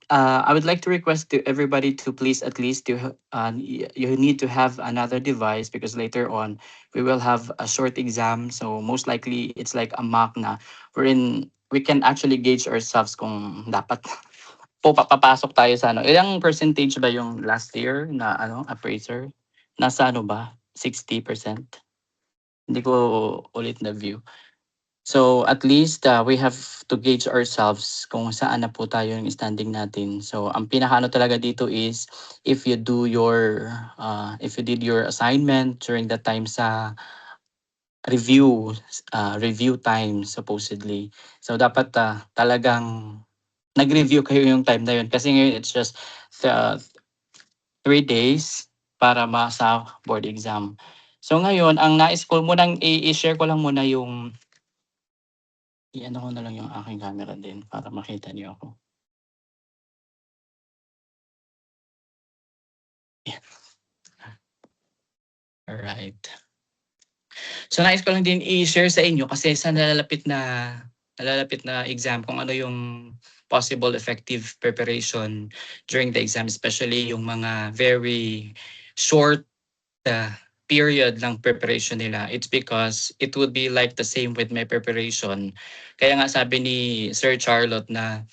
I would like to request to everybody to please at least you need to have another device because later on we will have a short exam. So most likely it's like a mock na wherein we can actually gauge ourselves kung dapat papasok tayo sa ano. Ilang percentage ba yung last year na appraiser? Nasa ano ba? 60%? Hindi ko ulit na view. So at least we have to gauge ourselves kung saan na po tayo yung standing natin. So ang pinakaano talaga dito is if you do your if you did your assignment during that time sa review review time supposedly. So dapat talagang nag-review kayo yung time na yun kasi ngayon it's just uh, 3 days para sa board exam. So ngayon ang nais ko munang i-share ko lang muna yung i-ano ko na lang yung aking camera din para makita niyo ako. Yan, alright. So nais ko lang din i-share sa inyo kasi sa nalalapit na exam kung ano yung possible effective preparation during the exam, especially yung mga very short uh, period ng preparation nila. It's because it would be like the same with my preparation. Kaya nga sabi ni Sir Charlotte na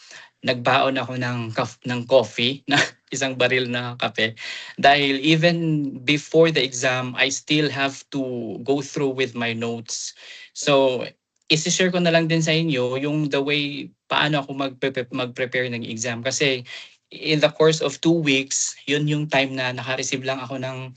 nagbaon ako ng coffee na isang baril na kape dahil even before the exam I still have to go through with my notes. So isi-share ko na lang din sa inyo yung the way paano ako mag-prepare ng exam kasi in the course of 2 weeks, yun yung time na naka-receive lang ako ng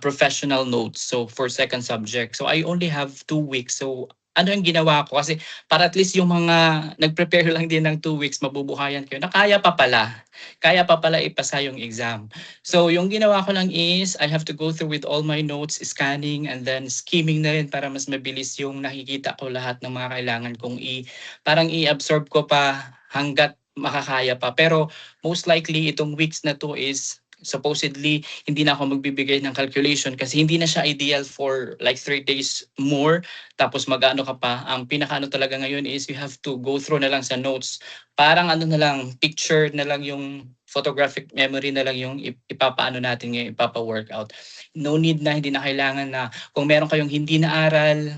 professional notes. So for second subject. So I only have 2 weeks. So ano yung ginawa ko? Kasi para at least yung mga nag-prepare lang din ng 2 weeks, mabubuhayan kayo na kaya pa pala. Kaya pa pala ipasa yung exam. So yung ginawa ko lang is, I have to go through with all my notes, scanning, and then skimming na rin para mas mabilis yung nakikita ko lahat ng mga kailangan kong parang i-absorb ko pa hanggat makakaya pa. Pero most likely itong weeks na to is supposedly hindi na ako magbibigay ng calculation kasi hindi na siya ideal for like 3 days more tapos mag-ano ka pa. Ang pinakaano talaga ngayon is you have to go through na lang sa notes. Parang ano na lang, picture na lang yung photographic memory na lang yung ipapaano natin ngayon, ipapa-workout. No need na, hindi na kailangan na kung meron kayong hindi na aral,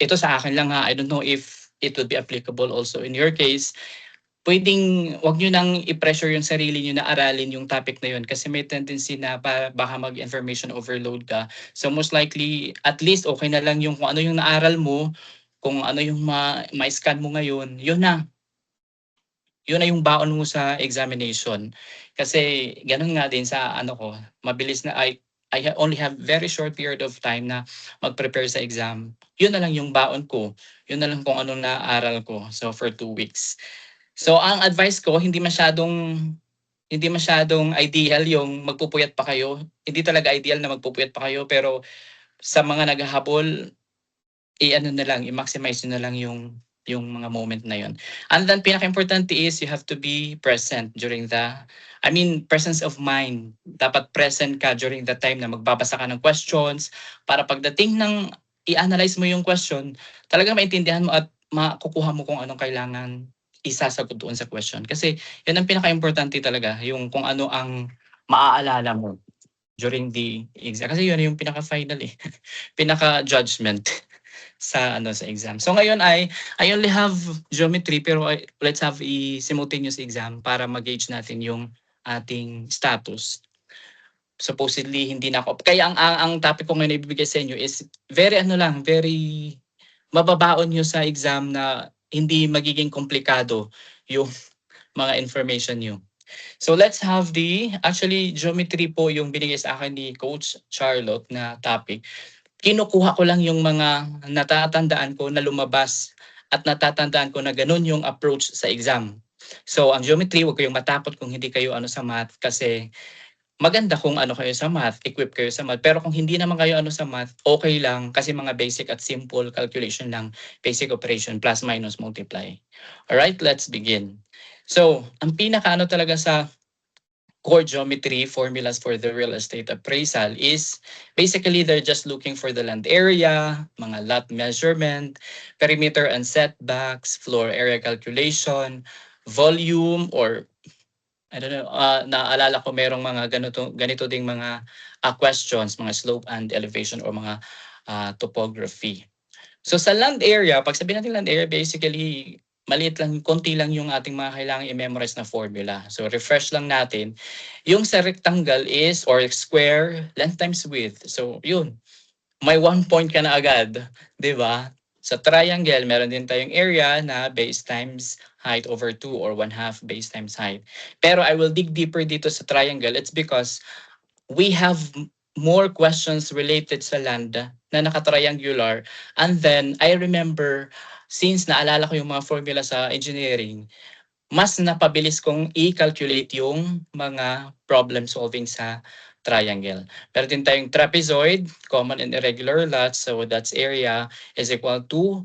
ito sa akin lang ha, I don't know if it would be applicable also in your case, pwedeng wag niyo nang i-pressure yung sarili niyo na aralin yung topic na yun kasi may tendency na baka mag-information overload ka. So most likely, at least okay na lang yung kung ano yung naaral mo, kung ano yung ma-scan mo ngayon, yun na. Yun na yung baon mo sa examination. Kasi ganun nga din sa ano ko, mabilis na I only have very short period of time na mag-prepare sa exam. Yun na lang yung baon ko. Yun na lang kung anong naaral ko. So for 2 weeks. So ang advice ko, hindi masyadong ideal yung magpupuyat pa kayo. Hindi talaga ideal na magpupuyat pa kayo pero sa mga naghahabol, i-ano na lang, i-maximize nyo na lang yung mga moment na yon. And then pinaka-importante is you have to be present during presence of mind. Dapat present ka during the time na magbabasa ka ng questions para pagdating ng i-analyze mo yung question, talaga maintindihan mo at makukuha mo kung anong kailangan isasagot doon sa question. Kasi yan ang pinaka-importante talaga, yung kung ano ang maaalala mo during the exam. Kasi yun yung pinaka-final pinaka-judgment sa exam. So ngayon I only have geometry pero let's have a simultaneous exam para ma-gauge natin yung ating status. Supposedly hindi na ako kaya ang topic ko ngayon ibibigay sa inyo is very mababaon nyo sa exam na hindi magiging komplikado yung mga information nyo. So let's have actually geometry po yung binigay sa akin ni Coach Charlotte na topic. Kinukuha ko lang yung mga natatandaan ko na lumabas at natatandaan ko na ganun yung approach sa exam. So ang geometry, huwag kayong matakot kung hindi kayo sa math kasi maganda kung ano kayo sa math, equip kayo sa math. Pero kung hindi naman kayo sa math, okay lang kasi mga basic at simple calculation lang, basic operation, plus, minus, multiply. Alright, let's begin. So, ang pinaka talaga sa core geometry formulas for the real estate appraisal is basically they're just looking for the land area, mga lot measurement, perimeter and setbacks, floor area calculation, volume or I don't know, naalala ko merong mga ganito ding mga questions, mga slope and elevation or mga topography. So sa land area, pag sabihin natin land area, basically maliit lang, konti lang yung ating mga kailangan i-memorize na formula. So refresh lang natin. Yung sa rectangle is, or square, length times width. So yun, may 1 point ka na agad, di ba? Sa triangle, meron din tayong area na base times height over 2 or 1/2 base times height. Pero I will dig deeper dito sa triangle. It's because we have more questions related sa land na naka-triangular. And then, I remember, since naalala ko yung mga formula sa engineering, mas napabilis kong i-calculate yung mga problem solving sa triangle. Pero din tayong trapezoid, common and irregular lots. So that's area is equal to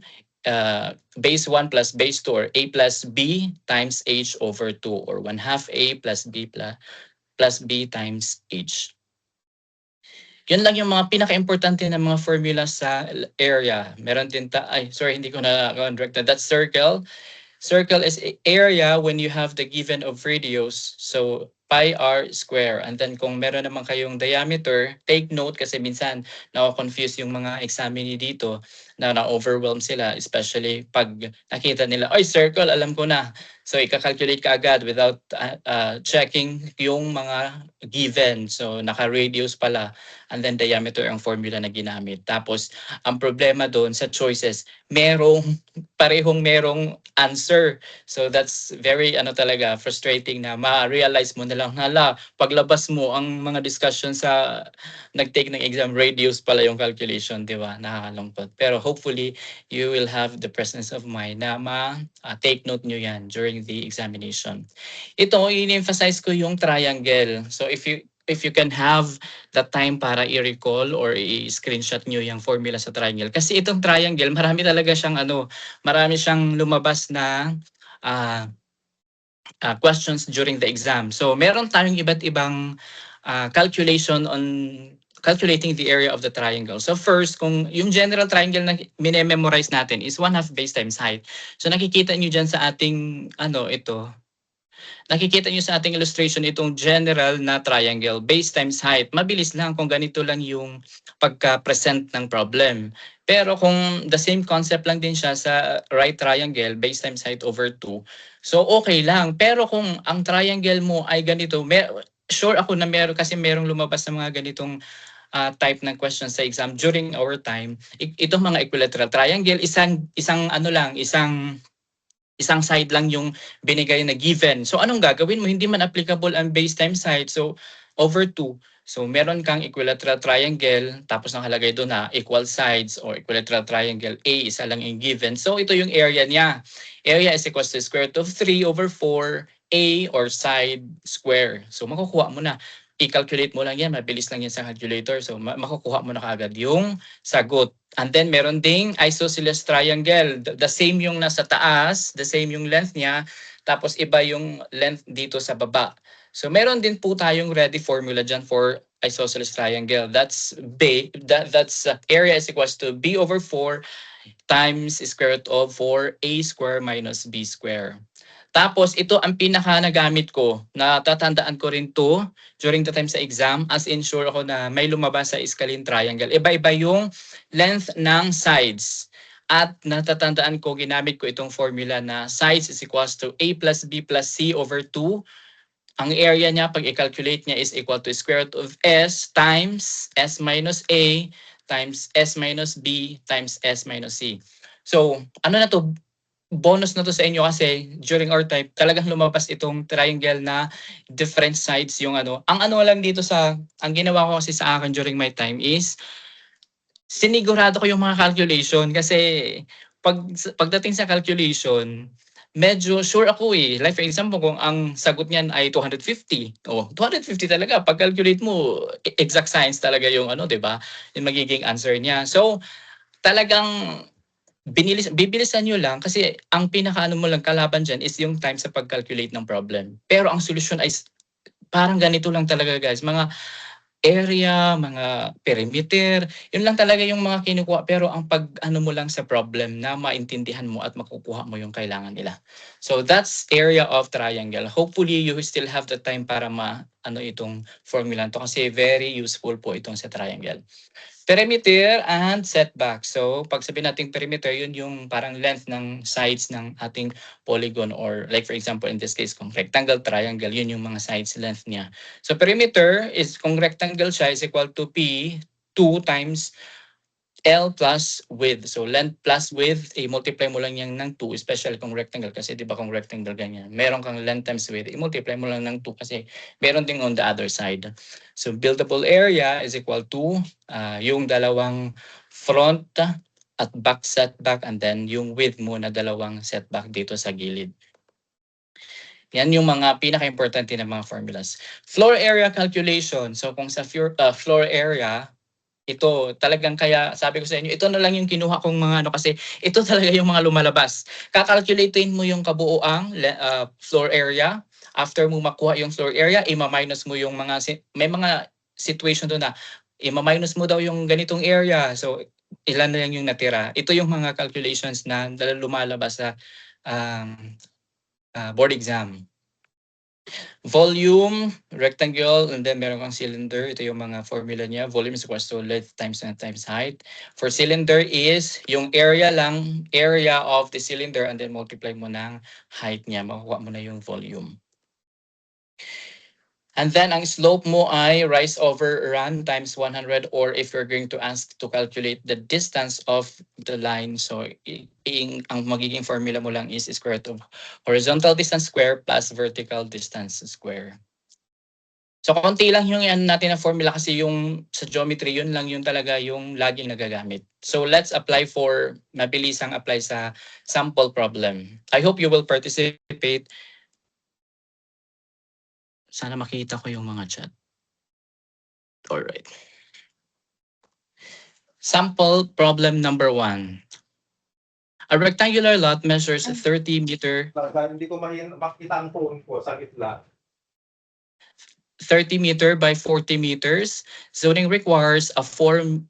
base 1 plus base 2 or a plus b times h over 2 or 1/2 a plus b plus b times h. Yun lang yung mga pinaka-importante na mga formula sa area. Meron din hindi ko na direct na. That's circle. Circle is area when you have the given of radius. So pi r square. And then kung meron naman kayong diameter, take note kasi minsan na-confuse yung mga examine dito na-overwhelm sila, especially pag nakita nila, ay circle, alam ko na. So ika-calculate ka agad without checking yung mga given. So naka-radius pala and then diameter ang formula na ginamit. Tapos ang problema doon sa choices, parehong merong answer. So that's very talaga frustrating na ma-realize mo na lang, paglabas mo ang mga discussion sa nag-take ng exam, radius pala yung calculation, di ba? Nakakalungkot. Pero hopefully, you will have the presence of mind na take note nyo yan during the examination. Ito, in-emphasize ko yung triangle. So if you can have the time para i-recall or i-screenshot nyo yung formula sa triangle. Kasi itong triangle, marami talaga siyang marami siyang lumabas na questions during the exam. So meron tayong iba't ibang calculation on calculating the area of the triangle. So first, kung yung general triangle na minememorize natin is 1/2 base times height. So nakikita nyo dyan sa ating ito. Nakikita nyo sa ating illustration itong general na triangle, base times height. Mabilis lang kung ganito lang yung pagka-present ng problem. Pero kung the same concept lang din siya sa right triangle, base times height over 2, so okay lang. Pero kung ang triangle mo ay ganito, sure ako na merong lumabas na mga ganitong type ng questions sa exam during our time. Itong mga equilateral triangle, isang side lang yung binigay na given. So anong gagawin mo? Hindi man applicable ang base times height. So over 2. So meron kang equilateral triangle, tapos nakalagay doon na equal sides or equilateral triangle A, isa lang yung given. So ito yung area niya. Area is equal to square root of 3 over 4 A or side square. So makukuha mo na. I-calculate mo lang yan, mabilis lang yan sa calculator. So makukuha mo na kaagad yung sagot. And then meron ding isosceles triangle. The same yung nasa taas, the same yung length niya, tapos iba yung length dito sa baba. So meron din po tayong ready formula dyan for isosceles triangle. That's area is equals to B over 4 times square root of 4A square minus B square. Tapos ito ang pinaka nagamit ko, natatandaan ko rin to during the time sa exam, as ensure ako na may lumabas sa scalene triangle. Iba-iba yung length ng sides. At natatandaan ko, ginamit ko itong formula na sides is equals to A plus B plus C over 2. Ang area niya, pag i-calculate niya, is equal to square root of S times S minus A times S minus B times S minus C. So, ano na to? Bonus na to sa inyo kasi during our time, talagang lumabas itong triangle na different sides yung Ang lang dito ang ginawa ko kasi sa akin during my time is, sinigurado ko yung mga calculation kasi pagdating sa calculation, medyo sure ako Like for example, kung ang sagot niyan ay 250. 250 talaga. Pag-calculate mo, exact science talaga yung di ba? Yung magiging answer niya. So, talagang bibilisan nyo lang kasi ang pinakaano mo lang kalaban dyan is yung time sa pag-calculate ng problem. Pero ang solusyon ay parang ganito lang talaga guys. area, mga perimeter, yun lang talaga yung mga kinukuha. Pero ang pag-ano mo lang sa problem na maintindihan mo at makukuha mo yung kailangan nila. So that's area of triangle. Hopefully, you still have the time para ano itong formula to kasi very useful po itong sa triangle. Perimeter and setback. So, pag sabihin natin perimeter, yun yung parang length ng sides ng ating polygon or like for example, in this case, kung rectangle, triangle, yun yung mga sides length niya. So, perimeter is, kung rectangle siya, is equal to P 2 times L plus width. So, length plus width, i-multiply mo lang yan ng 2, especially kung rectangle. Kasi di ba kung rectangle ganyan, meron kang length times width, i-multiply mo lang ng 2 kasi meron din on the other side. So, buildable area is equal to yung dalawang front at back setback and then yung width mo na dalawang setback dito sa gilid. Yan yung mga pinaka-importante na mga formulas. Floor area calculation. So, kung sa floor area, ito talagang kaya sabi ko sa inyo, ito na lang yung kinuha kong mga ano kasi ito talaga yung mga lumalabas. Kakalculatein mo yung kabuoang floor area. After mo makuha yung floor area, i-minus mo yung may mga situation doon na i-minus mo daw yung ganitong area. So ilan na lang yung natira. Ito yung mga calculations na lumalabas sa board exam. Volume, rectangle, and then meron kang cylinder. Ito yung mga formula niya. Volume is equals to length times height. For cylinder is yung area lang, area of the cylinder and then multiply mo ng height niya. Makukuha mo na yung volume. And then ang slope mo ay rise over run times 100 or if you're going to ask to calculate the distance of the line. So ang magiging formula mo lang is square root of horizontal distance square plus vertical distance square. So konti lang yung yan natin na formula kasi yung sa geometry yun lang yung talaga yung laging nagagamit. So let's apply for mabilisang apply sa sample problem. I hope you will participate. Sana makita ko yung mga chat. All right. Sample problem number 1. A rectangular lot measures 30 meter. Hindi ko makita ang phone ko sa gitna. 30 meter by 40 meters. Zoning requires a 4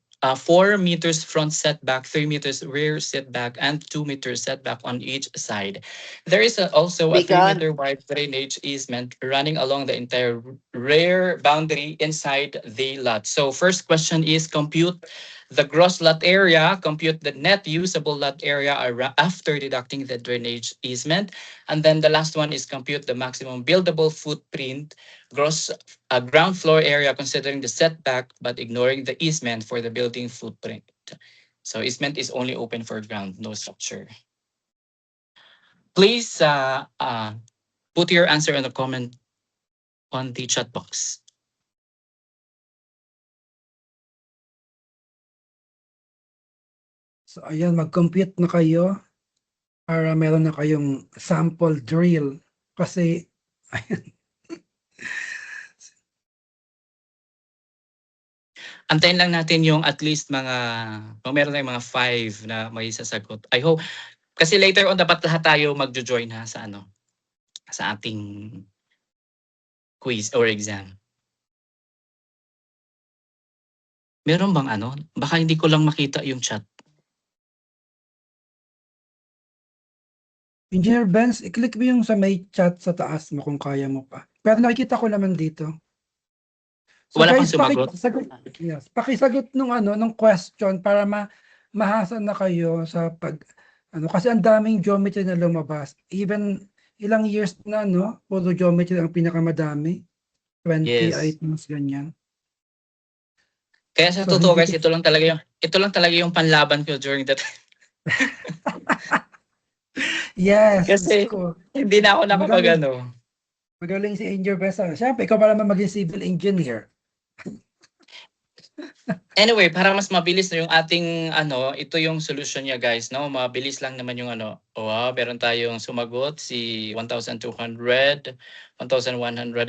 meters front setback, 3 meters rear setback, and 2 meters setback on each side. There is also a 3 meter wide drainage easement running along the entire rear boundary inside the lot. So first question is compute the gross lot area, compute the net usable lot area after deducting the drainage easement. And then the last one is compute the maximum buildable footprint, gross ground floor area considering the setback but ignoring the easement for the building footprint. So easement is only open for ground, no structure. Please put your answer in the comment on the chat box. So ayan, mag-compute na kayo para meron na kayong sample drill. Kasi, ayan. Antayin lang natin yung at least kung meron tayong mga 5 na may sasagot. I hope, kasi later on dapat lahat tayo magjo-join sa ating quiz or exam. Meron bang Baka hindi ko lang makita yung chat. Engineer Benz, i-click mo yung sa may chat sa taas mo kung kaya mo pa. Pero nakikita ko naman dito. So Wala guys, pang sumagot? pakisagot nung question para mahasa na kayo sa kasi ang daming geometry na lumabas. Even ilang years na, puro geometry ang pinakamadami. 20 Yes. items, ganyan. Kaya sa So, totoo hindi guys, ito lang talaga yung panlaban ko during that time. Yes. Kasi hindi na ako nakapag Magaling si Engineer Benz. Siyempre, ikaw para maging civil engineer. Anyway, para mas mabilis na yung ating ito yung solution niya guys, no? Mabilis lang naman yung wow, meron tayong sumagot si 1,200, 1,100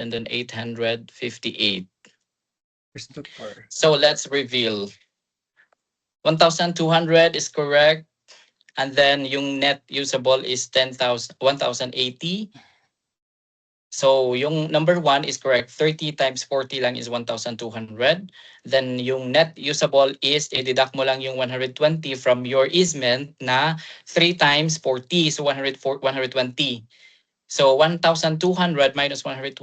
and then 858. So let's reveal. 1,200 is correct. And then yung net usable is 1,080. So yung number 1 is correct. 30 times 40 lang is 1,200. Then yung net usable is i-deduct mo lang yung 120 from your easement na 3 times 40. So 120. So 1,200 minus 120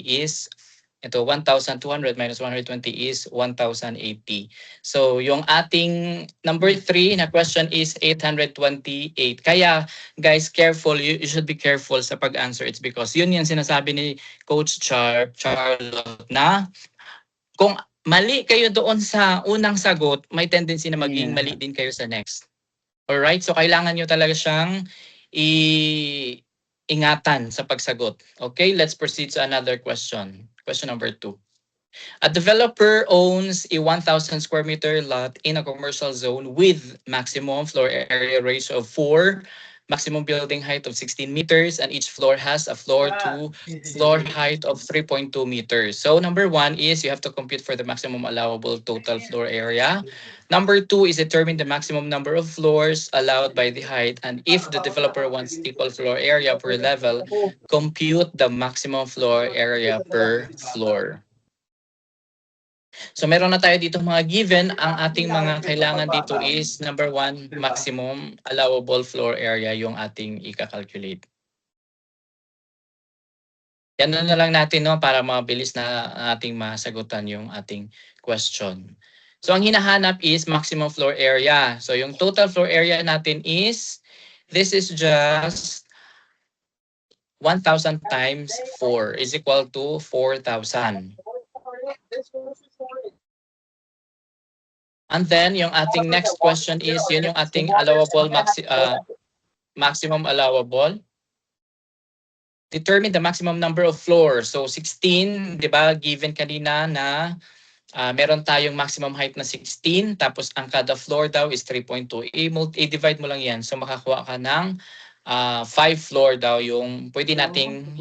is ito 1,200 minus 120 is 1,080. So yung ating number 3 na question is 828. Kaya guys, careful, you should be careful sa pag-answer. It's because yun yung sinasabi ni Coach Charlotte na kung mali kayo doon sa unang sagot, may tendency na maging mali din kayo sa next. Alright, so kailangan nyo talaga siyang ingatan sa pagsagot. Okay, let's proceed to another question. Question number 2. A developer owns a 1,000 square meter lot in a commercial zone with maximum floor area ratio of 4, maximum building height of 16 meters, and each floor has a floor to floor height of 3.2 meters. So number 1 is you have to compute for the maximum allowable total floor area. Number 2 is determine the maximum number of floors allowed by the height, and if the developer wants equal floor area per level, compute the maximum floor area per floor. So meron na tayo dito mga given. Ang ating mga kailangan dito is number 1, maximum allowable floor area yung ating i-calculate. Yan na lang natin no para mabilis na ating masagutan yung ating question. So ang hinahanap is maximum floor area. So yung total floor area natin is, this is just 1,000 times 4 is equal to 4,000. And then yung ating next question is, yun yung ating allowable maximum allowable. Determine the maximum number of floors. So 16, 'di ba? Given kanina na meron tayong maximum height na 16, tapos ang kada floor daw is 3.2. I-divide mo lang 'yan. So makakuha ka ng 5 floor daw yung pwede nating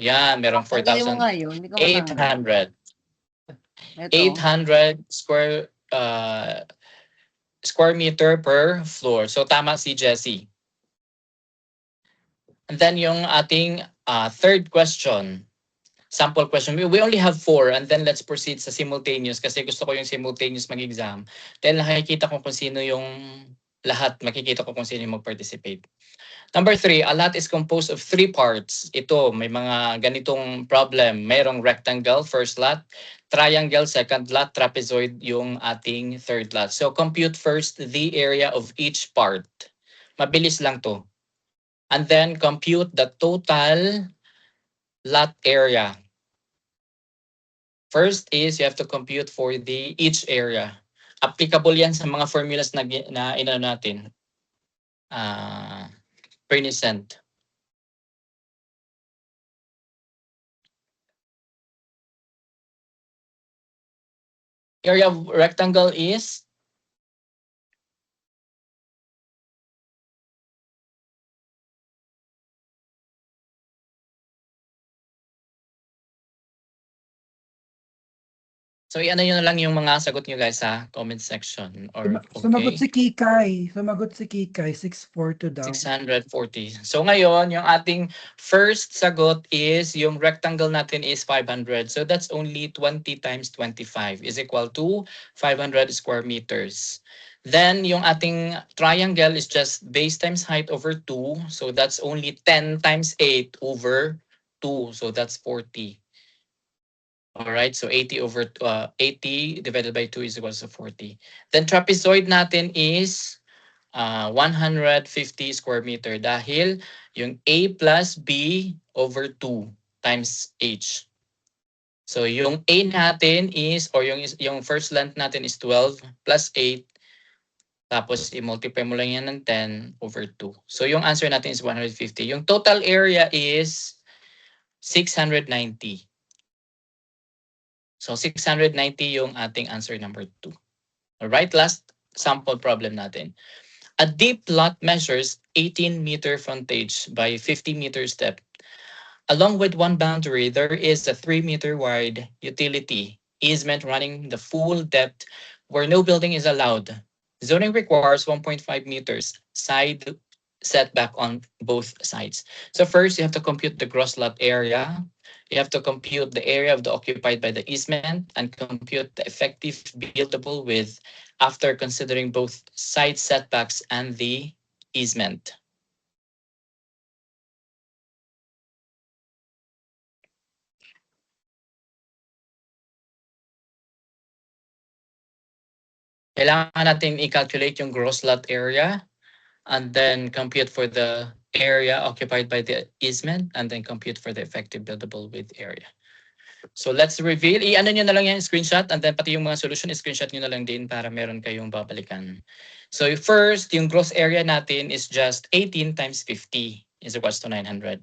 yan, merong 4,800. 800 square meter per floor. So tama si Jessie. And then yung ating third question, sample question. We only have 4 and then let's proceed sa simultaneous kasi gusto ko yung simultaneous mag-exam. Dahil nakikita ko kung sino yung lahat, makikita ko kung sino yung mag-participate. Number 3, a lot is composed of 3 parts. Ito, may mga ganitong problem. Mayroong rectangle, first lot, triangle, second lot, trapezoid, yung ating third lot. So compute first the area of each part. Mabilis lang to. And then compute the total lot area. First is you have to compute for the each area. Applicable yan sa mga formulas na ina natin. Pernicent. Area of rectangle is so ano yun lang yung mga sagot nyo guys sa comment section. Or, Sumagot okay. si Kikay, 642 daw. 640. So ngayon, yung ating first sagot is, yung rectangle natin is 500. So that's only 20 times 25 is equal to 500 square meters. Then yung ating triangle is just base times height over 2. So that's only 10 times 8 over 2. So that's 40. Alright, so 80 divided by 2 is equal to 40. Then trapezoid natin is 150 square meter dahil yung A plus B over 2 times H. So yung A natin is, or yung first length natin is 12 plus 8. Tapos i-multiply mo lang yan ng 10 over 2. So yung answer natin is 150. Yung total area is 690. So 690 yung ating answer number 2. Alright, last sample problem natin. A deep lot measures 18 meter frontage by 50 meter depth. Along with one boundary, there is a 3 meter wide utility easement running the full depth where no building is allowed. Zoning requires 1.5 meters side setback on both sides. So first, you have to compute the gross lot area. You have to compute the area of the occupied by the easement and compute the effective buildable width after considering both side setbacks and the easement. Kailangan natin i-calculate yung gross lot area and then compute for the area occupied by the easement and then compute for the effective buildable width area. So let's reveal. I-ano nyo na lang yung screenshot and then pati yung mga solution, screenshot nyo na lang din para meron kayong babalikan. So first, yung gross area natin is just 18 times 50 is equals to 900.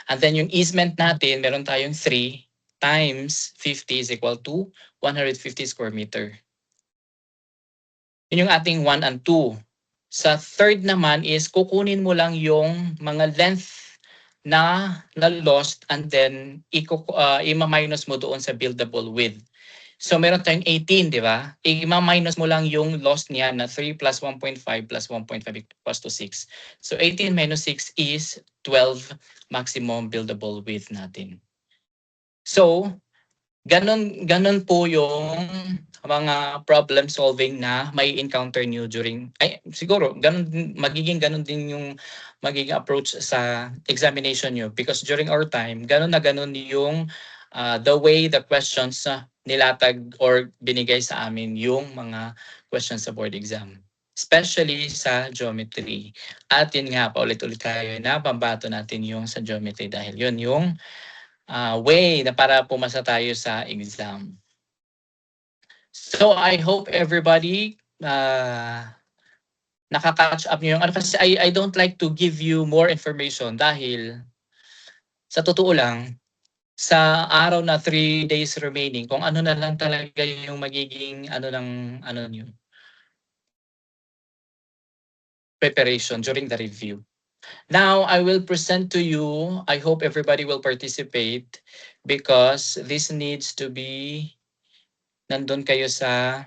And then yung easement natin, meron tayong 3 times 50 is equal to 150 square meter. Yun yung ating 1 and 2. Sa third naman is kukunin mo lang yung mga length na lost and then ima-minus mo doon sa buildable width. So meron tayong 18, di ba? Ima-minus mo lang yung lost niya na 3 plus 1.5 plus 1.5 equals to 6. So 18 minus 6 is 12 maximum buildable width natin. So, ganun po yung mga problem solving na may encounter nyo during, siguro, magiging ganun din yung magiging approach sa examination nyo because during our time, ganun yung the way the questions nilatag or binigay sa amin yung mga questions sa board exam. Especially sa geometry. At yun nga, paulit-ulit tayo na pambato natin yung sa geometry dahil yun yung way na para pumasa tayo sa exam. So I hope everybody nakaka-catch up nyo yung kasi I don't like to give you more information dahil sa totoo lang sa araw na 3 days remaining kung ano na lang talaga yung magiging nyo preparation during the review. Now, I will present to you, I hope everybody will participate because this needs to be nandun kayo sa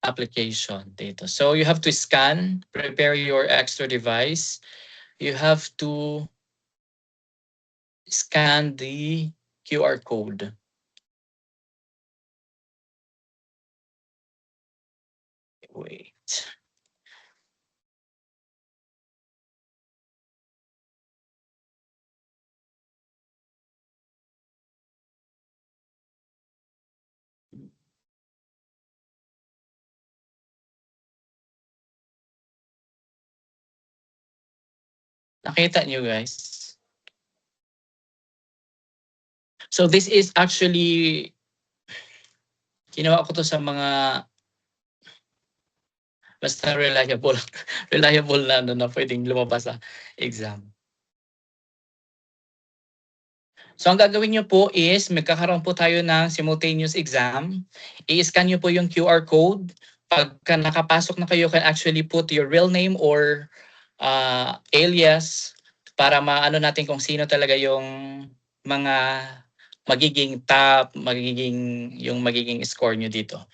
application dito. So you have to scan, prepare your extra device. You have to scan the QR code. Wait. Nakita niyo guys? So this is actually, ginawa ko to sa mga basta reliable na pwedeng lumabas sa exam. So ang gagawin nyo po is magkakaroon po tayo ng simultaneous exam. I-scan nyo po yung QR code. Pagka nakapasok na kayo, can actually put your real name or alias para maano natin kung sino talaga yung mga magiging top, yung magiging score nyo dito.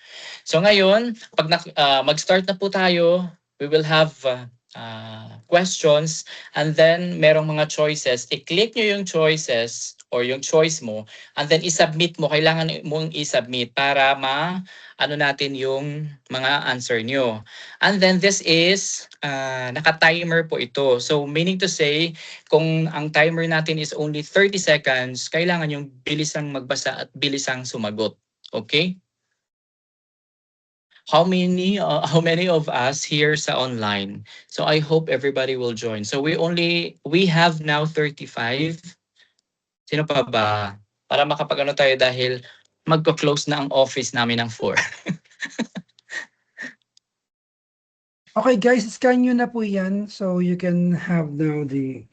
So ngayon, pag mag-start na po tayo, we will have questions and then merong mga choices. I-click nyo yung choices or yung choice mo and then i-submit mo. Kailangan mong i-submit para ano natin yung mga answer nyo. And then this is naka-timer po ito. So meaning to say, kung ang timer natin is only 30 seconds, kailangan yung bilisang magbasa at bilisang sumagot. Okay? How many of us here sa online? So I hope everybody will join. So we have now 35. Sino pa ba? Para makapag-ano tayo dahil magko-close na ang office namin ng 4. Okay guys, scan nyo na po yan. So you can have now the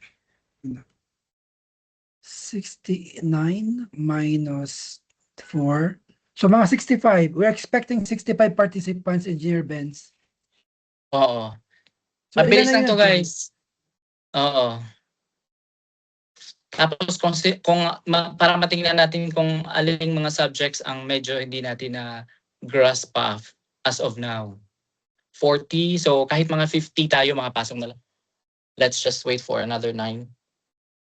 69 minus 4. So mga 65. We're expecting 65 participants, Engineer Benz. Oo. So, Mabilis ilan na lang to yan, guys. Oo. Tapos para matingnan natin kung aling mga subjects ang medyo hindi natin na grasp pa as of now. 40. So kahit mga 50 tayo, makapasok na lang. Let's just wait for another 9.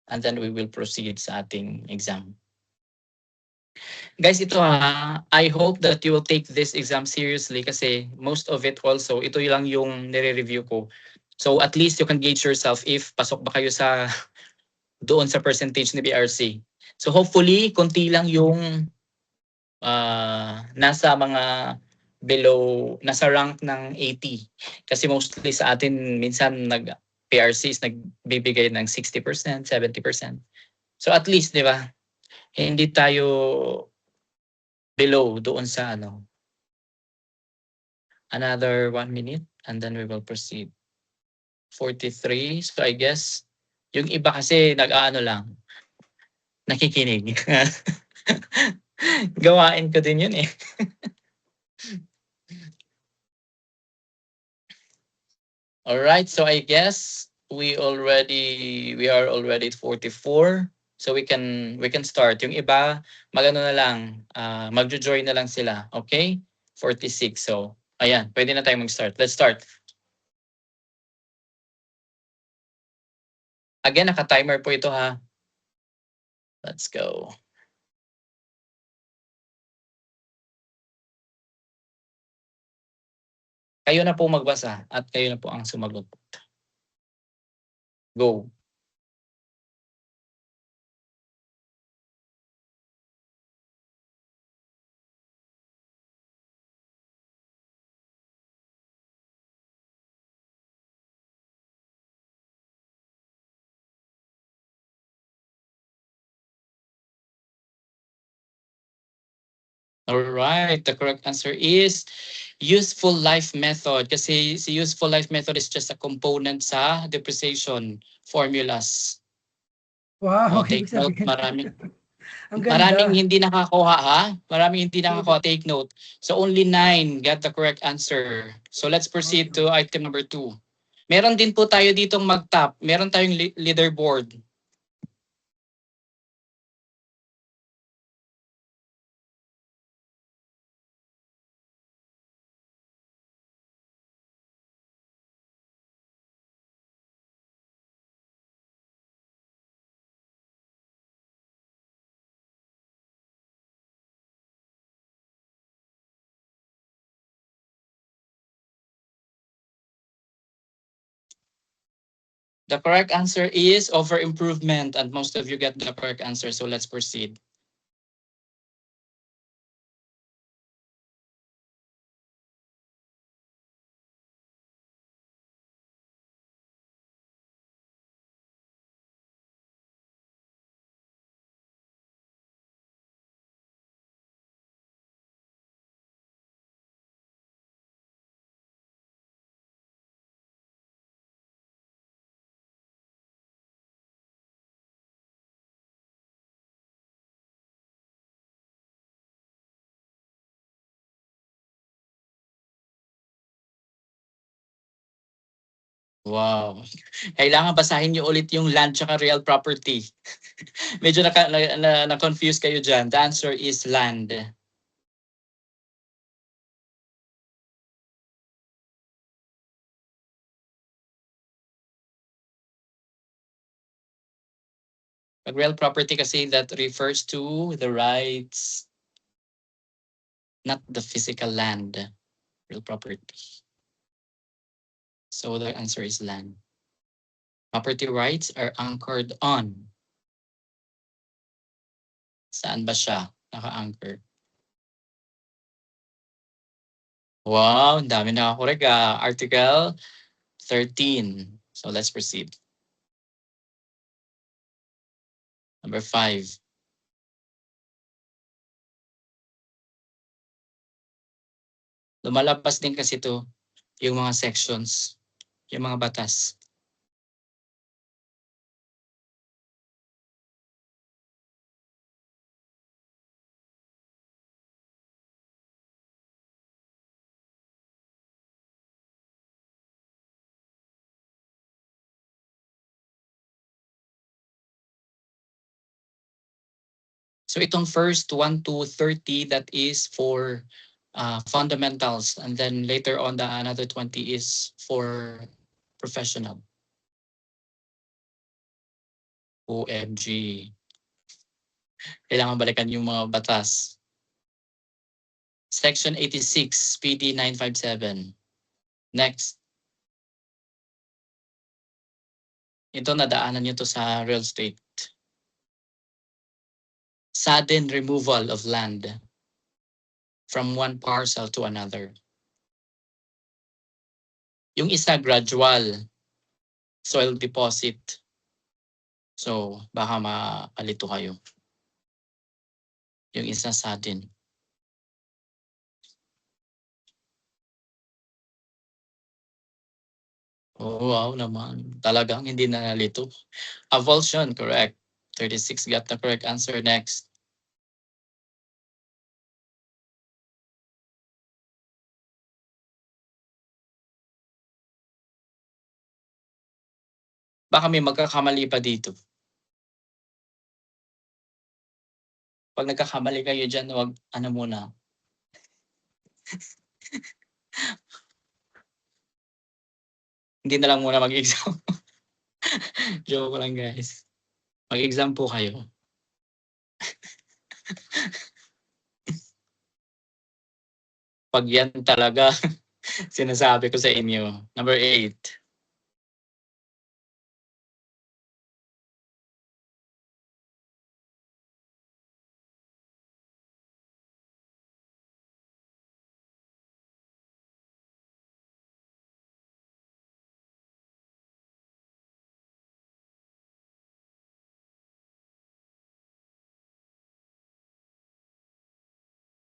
And then we will proceed sa ating exam. Guys, ito I hope that you will take this exam seriously kasi most of it also, ito lang yung nire-review ko. So at least you can gauge yourself if pasok ba kayo sa doon sa percentage ni BRC. So hopefully, konti lang yung nasa mga below, nasa rank ng 80. Kasi mostly sa atin, minsan PRC is nagbibigay ng 60%, 70%. So at least, di ba, hindi tayo below doon sa ano. Another 1 minute and then we will proceed. 43. So I guess, yung iba kasi nag-aano lang, nakikinig. Gawain ko din yun eh. Alright, so I guess we are already at 44. So we can start. Yung iba, magano na lang, magjo-join na lang sila. Okay? 46. So, ayan, pwede na tayong mag-start. Let's start. Again, naka-timer po ito ha. Let's go. Kayo na po magbasa at kayo na po ang sumagot. Go. Alright, the correct answer is useful life method. Kasi si useful life method is just a component sa depreciation formulas. Wow, Take ibig note, sabihin. Ang maraming ganda. hindi nakakuha ha. Maraming hindi nakakuha, take note. So only 9 got the correct answer. So let's proceed to item number 2. Meron din po tayo ditong mag-top. Meron tayong leaderboard. The correct answer is over improvement and most of you get the correct answer. So let's proceed. Wow. Kailangan basahin niyo ulit yung land tsaka real property. Medyo na-confuse kayo dyan. The answer is land. Pag real property kasi that refers to the rights, not the physical land. Real property. So the answer is land. Property rights are anchored on. Saan ba siya naka-anchor? Wow, ang dami nakakorek. Article 13. So let's proceed. Number 5. Lumalabas din kasi ito yung mga sections, yung mga batas. So itong first 1 to 30, that is for fundamentals, and then later on the another 20 is for professional. OMG. Kailangan balikan yung mga batas. Section 86, PD 957. Next. Ito nadaanan nyo to sa real estate. Sudden removal of land from one parcel to another. Yung isa gradual soil deposit. So baka maalito kayo. Yung isa sudden. Oh, wow naman. Talagang hindi na nalito. Avulsion, correct. 36 got the correct answer. Next. Baka may magkakamali pa dito. Pag nagkakamali kayo dyan, wag ano muna. Hindi na lang muna mag-exam. Joke lang guys. Mag-exam po kayo. Pag yan talaga, sinasabi ko sa inyo. Number 8.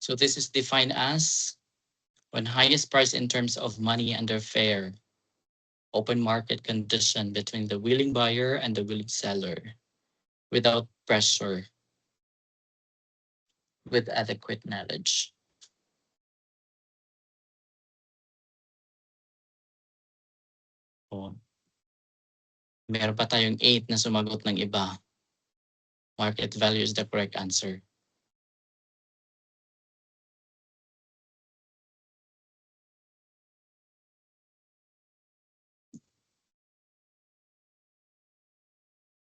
So this is defined as when highest price in terms of money under fair open market condition between the willing buyer and the willing seller without pressure with adequate knowledge. Oh. Meron pa tayong 8 na sumagot ng iba. Market value is the correct answer.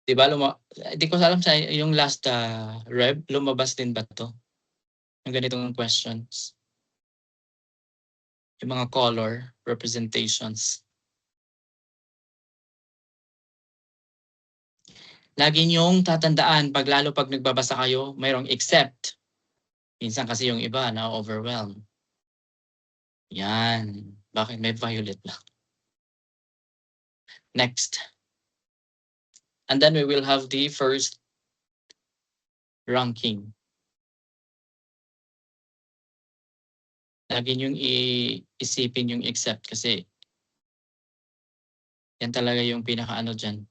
Di ba di ko alam sa yung last Rev, lumabas din ba to? Yung ganitong questions. Yung mga color representations. Lagi niyong tatandaan lalo pag nagbabasa kayo, mayroong except. Minsan kasi yung iba na overwhelm. Yan. Bakit may violet lang? Next. And then we will have the first ranking. Lagi niyong isipin yung except kasi yan talaga yung pinaka-ano dyan.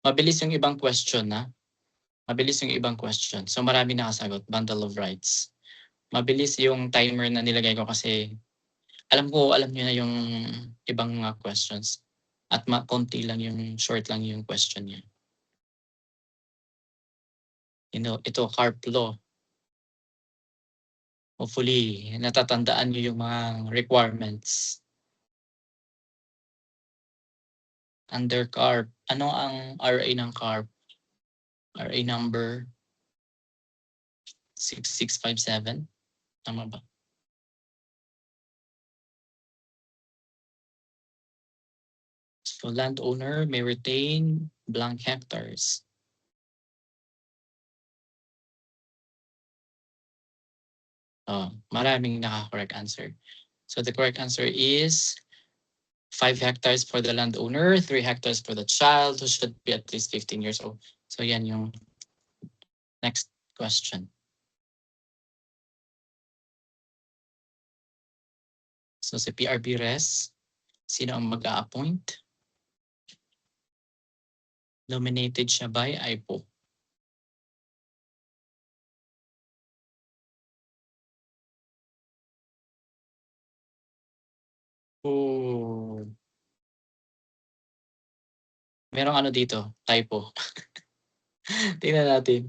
Mabilis yung ibang question na. Mabilis yung ibang question. So marami nakasagot. Bundle of rights. Mabilis yung timer na nilagay ko kasi alam niyo na yung ibang mga questions. At konti lang yung, short lang yung question niya. Ito, CARP law. Hopefully, natatandaan niyo yung mga requirements. Under CARP, ano ang RA ng CARP? RA number 6657. Tama ba? So landowner may retain blank hectares. Maraming naka-correct answer. So the correct answer is 5 hectares for the landowner, 3 hectares for the child who should be at least 15 years old. So yan yung next question. So si PRB Res, sino ang mag-a-appoint? Nominated siya by IPO. Oh. Merong ano dito, typo. Tingnan natin.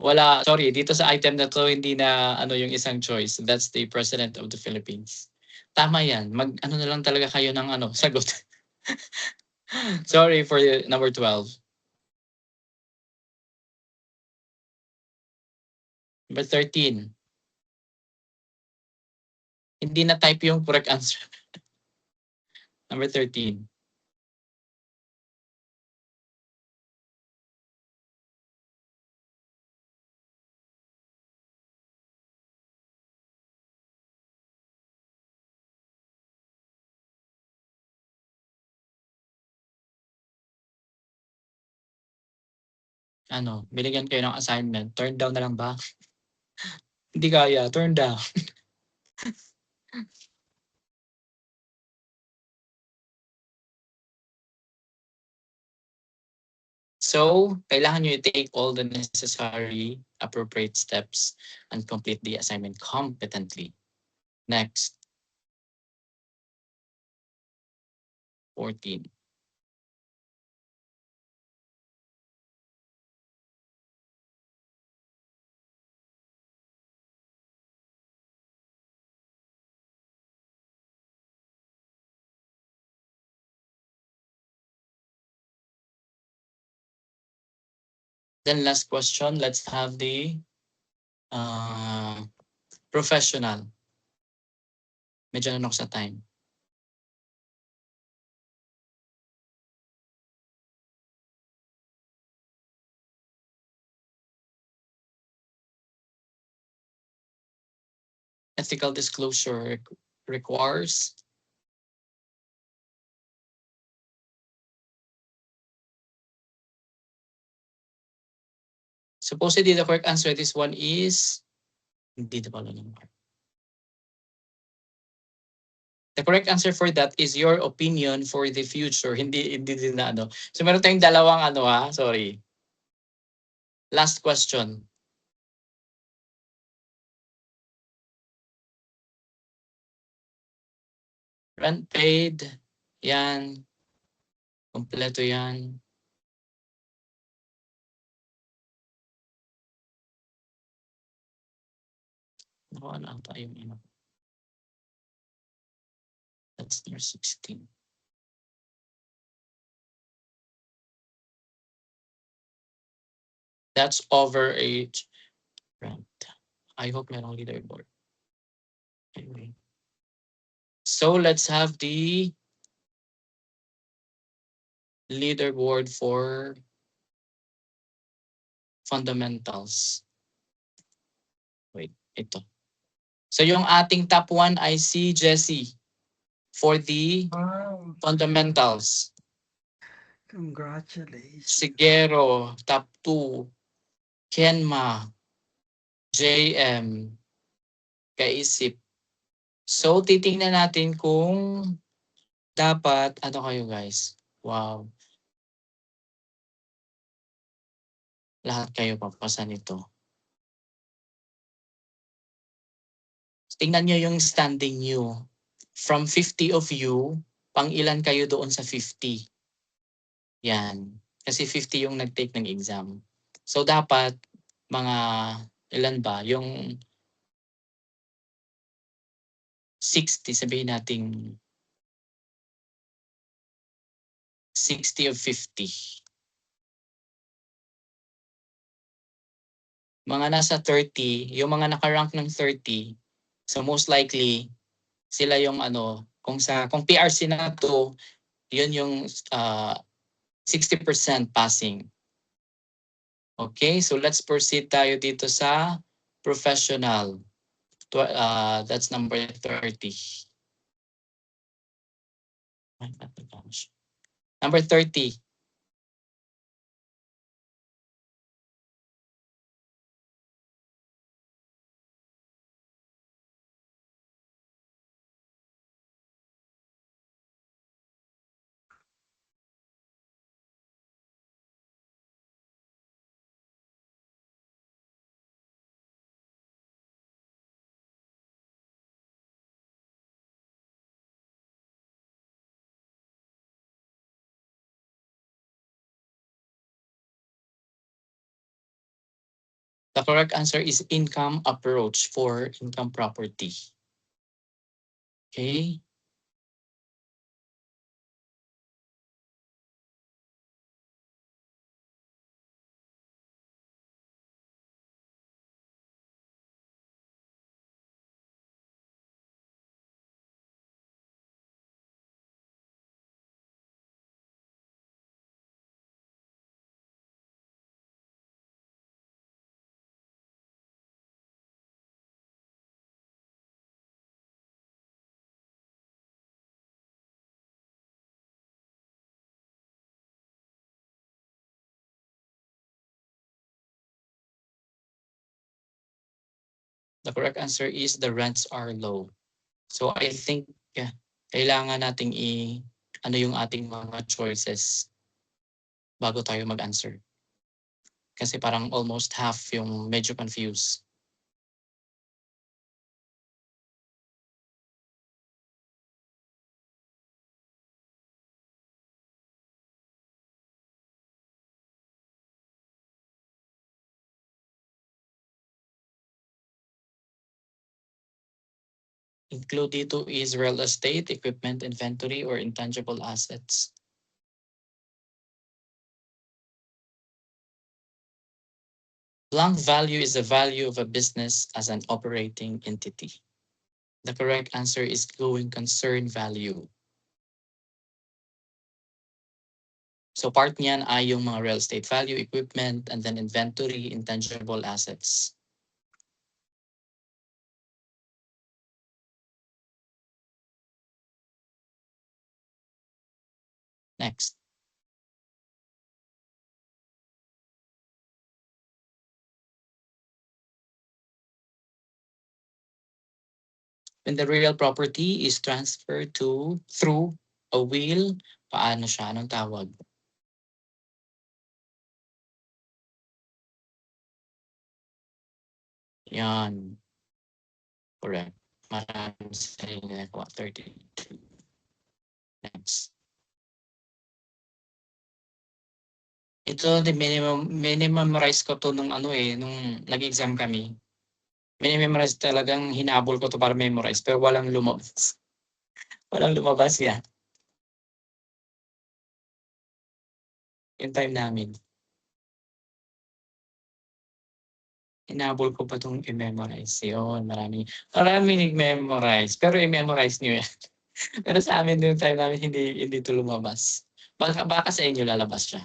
Wala, sorry, dito sa item na 'to hindi na ano yung isang choice. That's the President of the Philippines. Tama 'yan, mag-ano na lang talaga kayo ng ano, sagot. Sorry for the number 12. Number 13. Hindi na type yung correct answer. Number 13. Ano, binigyan kayo ng assignment, turn down na lang ba? Hindi kaya, turn down. So, kailangan nyo i-take all the necessary appropriate steps and complete the assignment competently. Next. 14. Then last question, let's have the professional. Medyo ano sa time. Ethical disclosure requires supposedly the correct answer to this one is hindi na pala naman. The correct answer for that is your opinion for the future. Hindi din na ano. So meron tayong dalawang ano sorry. Last question. Rent paid. Yan. Kompleto yan. Nakuha na tayo yung that's number 16. That's overage rent. I hope merong leaderboard. Anyway. So let's have the leaderboard for fundamentals. Wait, ito. So yung ating top 1 ay si Jessie for the Wow, fundamentals. congratulations. Sigero, top 2. Kenma, JM, Kaisip. So titingnan natin kung dapat, ano kayo guys? Wow. Lahat kayo papasa nito. Tingnan nyo yung standing nyo. From 50 of you, pang ilan kayo doon sa 50? Yan. Kasi 50 yung nag-take ng exam. So dapat, mga ilan ba? Yung 60, sabihin natin 60 of 50. Mga nasa 30, yung mga nakarank ng 30, so most likely, sila yung ano, kung PRC na to, yun yung 60% passing. Okay, so let's proceed tayo dito sa professional. That's number 30. Number 30. The correct answer is income approach for income property. Okay. The correct answer is the rents are low. So I think kailangan nating ano yung ating mga choices bago tayo mag-answer. Kasi parang almost half yung medyo confused. Include dito is real estate, equipment, inventory, or intangible assets. Blank value is the value of a business as an operating entity. The correct answer is going concern value. So part niyan ay yung mga real estate value, equipment, and then inventory, intangible assets. Next. When the real property is transferred through a will, paano siya? Anong tawag? Yan. Correct. Maraming sarili na 32. Next. Ito, minimemorize ko to nung nag-exam kami. Minimemorize talagang hinabol ko to para memorize pero walang lumabas. Walang lumabas yan. Yung time namin. Hinabol ko pa itong i-memorize. Yun, marami nag-memorize. Pero i-memorize nyo yan. Pero sa amin yung time namin, hindi ito lumabas. Baka sa inyo lalabas siya.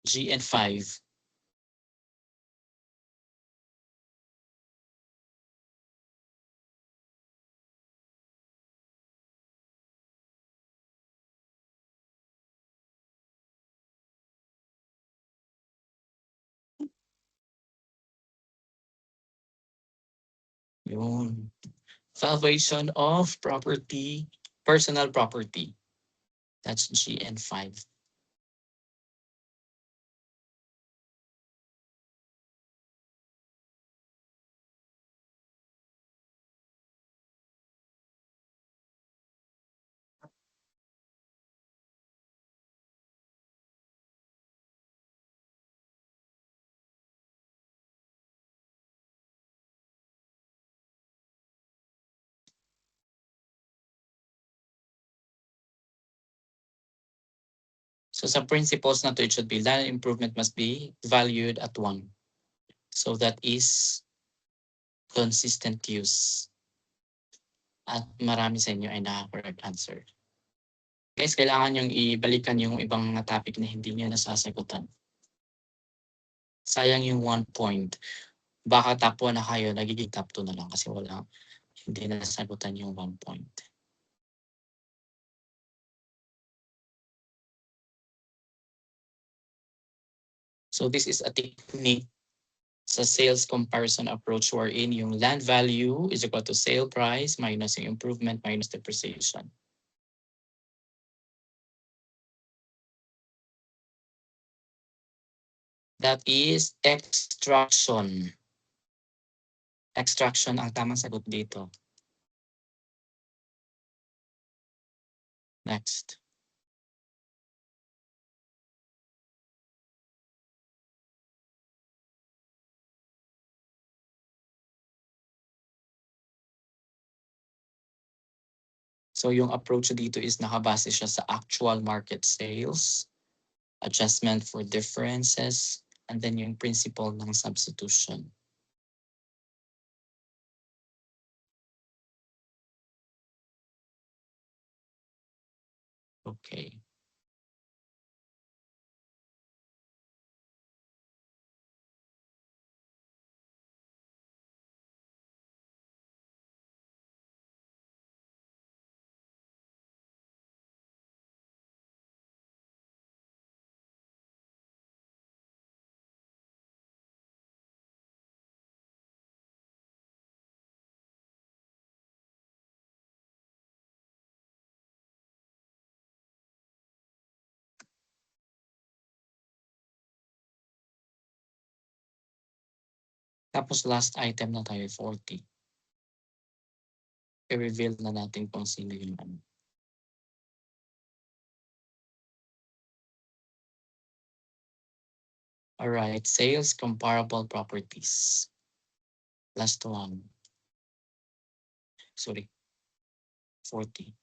GN5. Yun. Valuation of property, personal property. That's GN5. So sa principles na to, it should be land improvement must be valued at 1. So that is consistent use. At marami sa inyo ay naka-correct answer. Guys, kailangan yung ibalikan yung ibang mga topic na hindi nyo nasasagutan. Sayang yung 1 point. Baka top 1 na kayo, nagiging top 2 na lang kasi hindi nasagutan yung 1 point. So this is a technique sa sales comparison approach wherein yung land value is equal to sale price minus yung improvement minus depreciation. That is extraction. Extraction ang tamang sagot dito. Next. So yung approach dito is nakabase siya sa actual market sales, adjustment for differences, and then yung principle ng substitution. Okay. Tapos last item na tayo, 40. I-reveal na natin kung sino yung ano. Alright, sales comparable properties. Last one. Sorry. 40.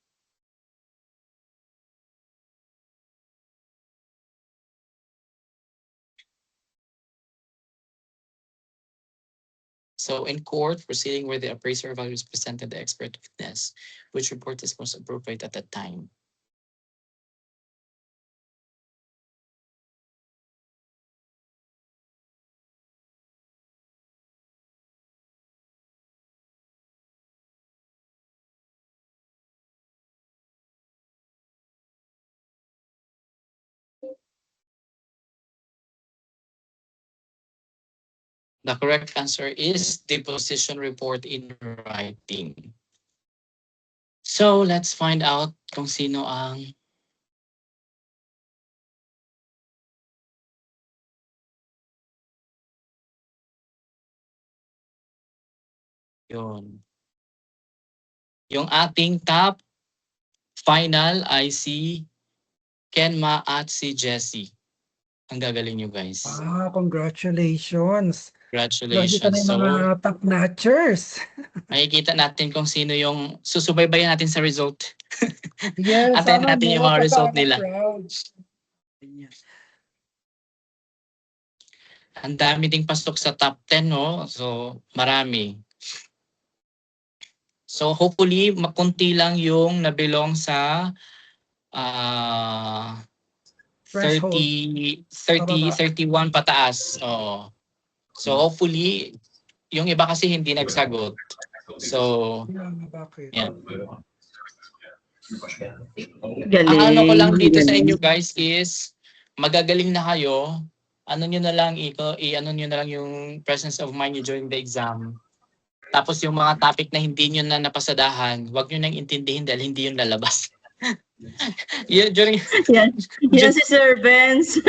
So in court, proceeding where the appraiser values presented the expert witness, which report is most appropriate at that time. The correct answer is deposition report in writing. So let's find out kung sino ang yun. Yung ating top final ay si Kenma at si Jessie. Ang gagaling nyo guys. Congratulations. Nakikita na Congratulations. yung mga top notchers. Makikita natin kung sino yung susubaybayan natin sa result. Yes, Antayin natin yung mga result nila. Proud. Ang dami ding pasok sa top 10, no? So, marami. So, hopefully, makunti lang yung nabilong sa 30, 31 pataas. Oo. So, hopefully, yung iba kasi hindi nagsagot. So, Bakit? yan. Galing. Ang ano ko lang dito sa inyo guys is magagaling na kayo. Ano nyo na lang, ano nyo na lang yung presence of mind nyo during the exam. Tapos yung mga topic na hindi nyo na napasadahan, wag nyo nang intindihin dahil hindi yun lalabas. Yan si Sir Benz.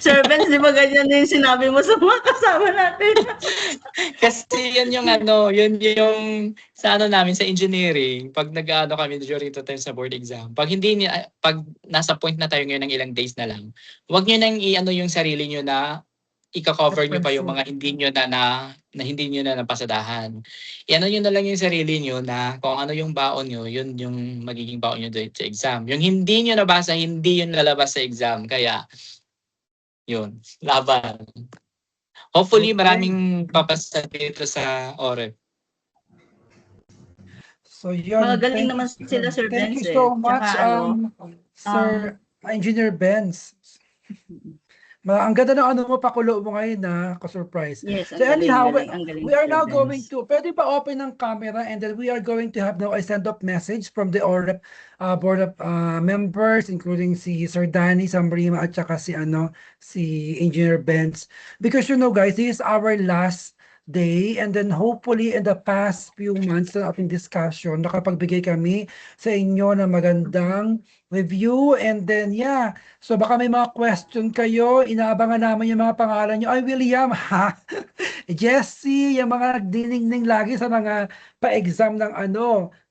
Sir Benz, di ba ganyan na yung sinabi mo sa mga kasama natin? Kasi yun yung yun yung sa namin sa engineering, pag nag-ano kami during the time sa board exam, pag nasa point na tayo ngayon ng ilang days na lang, wag niyo nang yung sarili niyo na i-cover niyo pa yung mga hindi niyo na hindi niyo na napasadahan. Iano niyo na lang yung sarili niyo na kung ano yung baon niyo, yun yung magiging baon niyo dito sa exam. Yung hindi niyo nabasa, hindi yun lalabas sa exam. Kaya yun, laban. Hopefully, maraming papasa dito sa OREP. So yun. Magaling naman sila, Sir Benz. Thank you so much, Saka, Sir Engineer Benz. Ang ganda ng mo, pakulo mo ngayon na ka-surprise. yes, So anyhow, ang galing, we are Sir now Benz. going to, pwede ba open ng camera and then we are going to have now a send-off message from the OREP board of members, including si Sir Danny Sambrima at saka si Engineer Benz. Because guys, this is our last day and then hopefully in the past few months na ating discussion, nakapagbigay kami sa inyo ng magandang review and then so baka may mga question kayo, inaabangan namin yung mga pangalan nyo. Ay, William, ha? Jessie, yung mga nagdiningning lagi sa mga pa-exam ng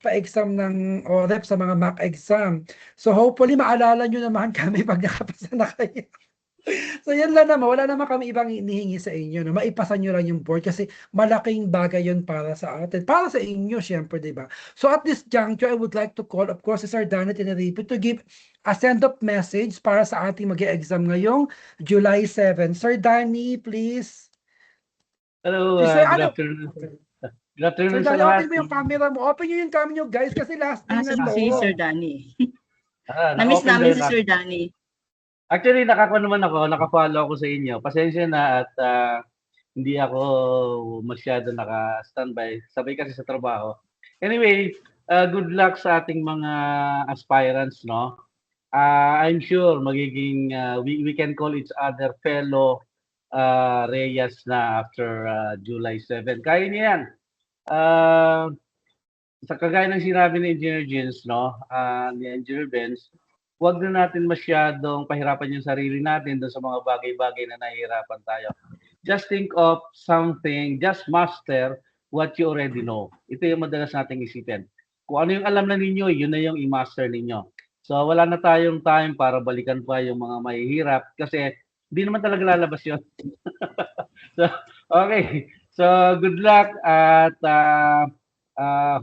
pa-exam ng OREP sa mga mock exam. So hopefully maalala nyo naman kami pag nakapasa na kayo. So yan lang naman, wala naman kami ibang hinihingi sa inyo, no? Maipasa nyo lang yung board kasi malaking bagay yun para sa atin. Para sa inyo, syempre, di ba? So at this juncture, I would like to call, of course, si Sir Danny Tenerife to give a send-off message para sa ating mag-exam ngayong July 7. Sir Danny, please. Hello, Sir, good ano? afternoon. Good Sir afternoon sa Danny, lahat. open mo yung camera mo. Open nyo yung camera nyo, guys, kasi last day na to. Si Sir Danny. Na-open Na-miss namin daw si na. Sir Danny. Actually, naka-follow ako sa inyo. Pasensya na at hindi ako masyado naka-standby. Sabay kasi sa trabaho. Anyway, good luck sa ating mga aspirants, no? I'm sure magiging we can call each other fellow Reyes na after July 7. Kaya niya yan. Sa kagaya ng sinabi ni Engineer Jens, no, ni Engineer Benz, huwag na natin masyadong pahirapan yung sarili natin doon sa mga bagay-bagay na nahihirapan tayo. Just think of something, just master what you already know. Ito yung madalas nating isipin. Kung ano yung alam na ninyo, yun na yung i-master ninyo. So wala na tayong time para balikan pa yung mga mahihirap kasi hindi naman talaga lalabas yun. So, okay. So good luck at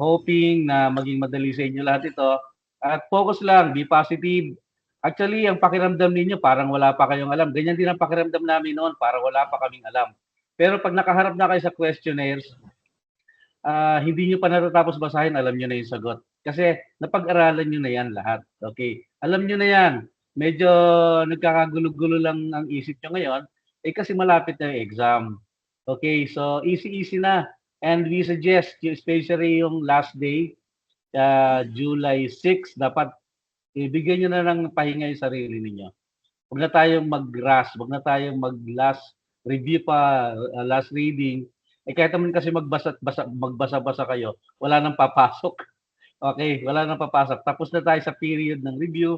hoping na maging madali sa inyo lahat ito. At focus lang, be positive. Actually, ang pakiramdam ninyo parang wala pa kayong alam. Ganyan din ang pakiramdam namin noon, parang wala pa kaming alam. Pero pag nakaharap na kayo sa questionnaires, hindi nyo pa natatapos basahin, alam nyo na yung sagot. Kasi napag-aralan nyo na yan lahat. Okay? Alam nyo na yan. Medyo nagkakagulo-gulo lang ang isip nyo ngayon, kasi malapit na yung exam. Okay? So, easy-easy na. And we suggest, especially yung last day, July 6, dapat ibigyan nyo na ng pahinga yung sarili ninyo. Huwag na tayong mag-rush, huwag na tayong mag-last review pa, last reading. Kahit naman kasi magbasa-basa kayo, wala nang papasok. Okay, wala nang papasok. Tapos na tayo sa period ng review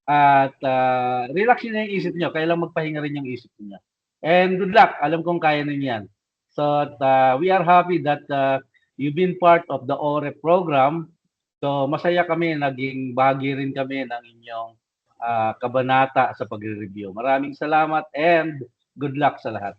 at relax nyo na yung isip nyo. Kailang magpahinga rin yung isip nyo. And good luck. Alam kong kaya ninyo yan. So we are happy that you've been part of the OREP program. So masaya kami, naging bahagi rin kami ng inyong kabanata sa pagre-review. Maraming salamat and good luck sa lahat.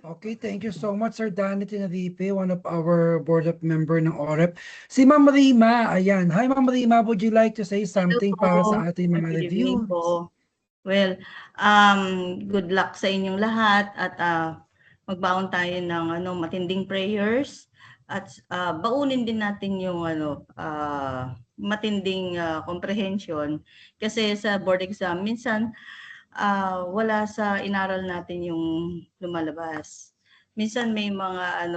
Okay, thank you so much, Sir Danny Tenerife, one of our board of member ng OREP. Si Ma'am Rima, ayan. Hi, Ma'am Rima, would you like to say something para sa ating mga Good evening reviews? po. Well, good luck sa inyong lahat at magbaon tayo ng matinding prayers at baunin din natin yung matinding comprehension kasi sa board exam minsan wala sa inaral natin yung lumalabas. Minsan may mga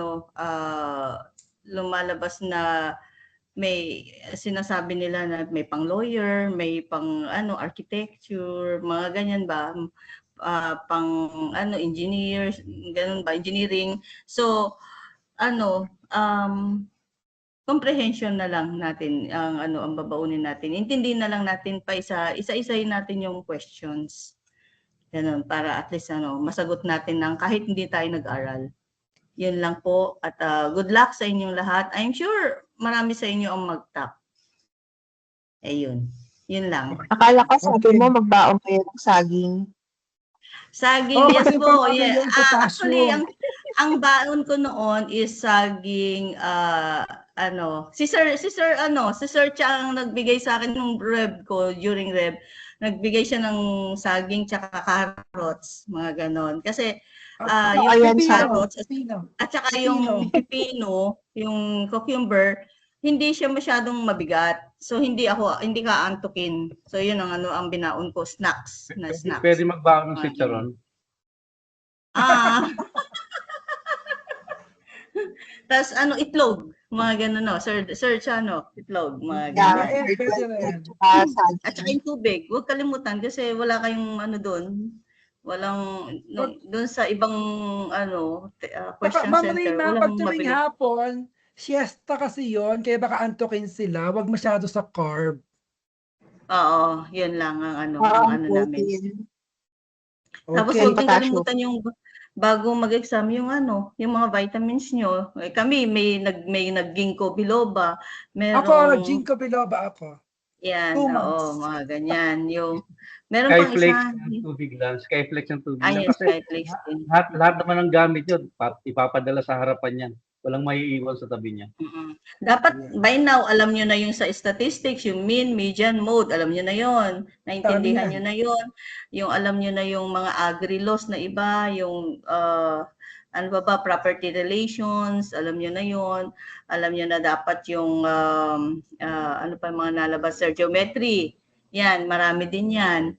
lumalabas na may sinasabi nila na may pang lawyer, may pang architecture, mga ganyan ba, pang engineers, ganun ba, engineering. So comprehension na lang natin ang babaunin natin. Intindihin na lang natin pa isa-isahin natin yung questions. Ganun, para at least masagot natin ng kahit hindi tayo nag-aral. Yun lang po at good luck sa inyong lahat. I'm sure marami sa inyo ang mag-top. Ayun. Yun lang. Akala ko sabi mo magbaon kayo ng saging. Saging, yes kasi po. pang Yeah. yung potassium. Actually, ang baon ko noon is saging si Sir Chang nagbigay sa akin ng reb ko during reb. Nagbigay siya ng saging tsaka carrots, mga ganon. Kasi yung carrots at saka yung pipino, yung cucumber, hindi siya masyadong mabigat. So hindi ka antukin. So yun ang binaon ko, snacks. Pwede magbaon ng chicharon. Tapos itlog, mga ganun Sir Chano, itlog, mga ganun. At saka yung tubig, huwag kalimutan kasi wala kayong doon. Walang doon sa ibang question center. Pag tuwing hapon, siesta kasi yon, kaya baka antukin sila, wag masyado sa carb. Oo, yun lang ang namin. Okay. Tapos huwag kang kalimutan yung bago mag-exam yung mga vitamins nyo. Kami may nag-ginkgo biloba. Ako, ginkgo biloba ako. Yan, 2 oo, months. mga ganyan. Yung, meron pang Skyflex isa, ng tubig lang. Skyflex ng tubig lang. ayun, Kasi Skyflex din. lahat naman ng gamit yun, ipapadala sa harapan yan. Walang maiiwan sa tabi niya. Mm. Dapat by now alam nyo na yung sa statistics, yung mean, median, mode, alam nyo na yon. Naintindihan Dami nyo yan. na yon. Yung alam nyo na yung mga agri-laws na iba, yung ano ba, property relations, alam nyo na yon. Alam nyo na dapat yung ano pa yung mga nalabas, sir, geometry. Yan, marami din yan.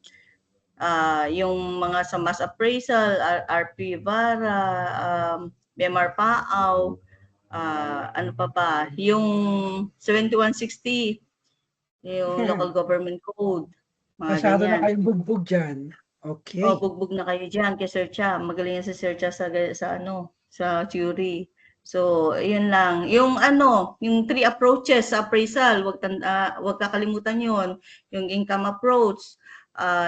Yung mga sa mass appraisal, RP Vara, BMR PAAW, ano pa ba, yung 7160, yung local government code, mga Masyado na ganyan. kayong bugbog dyan. Okay. O, bugbog na kayo dyan kay Sir Cha. Magaling yan si Sir Cha sa theory. So, yun lang. Yung yung 3 approaches sa appraisal, wag kakalimutan yun. Yung income approach,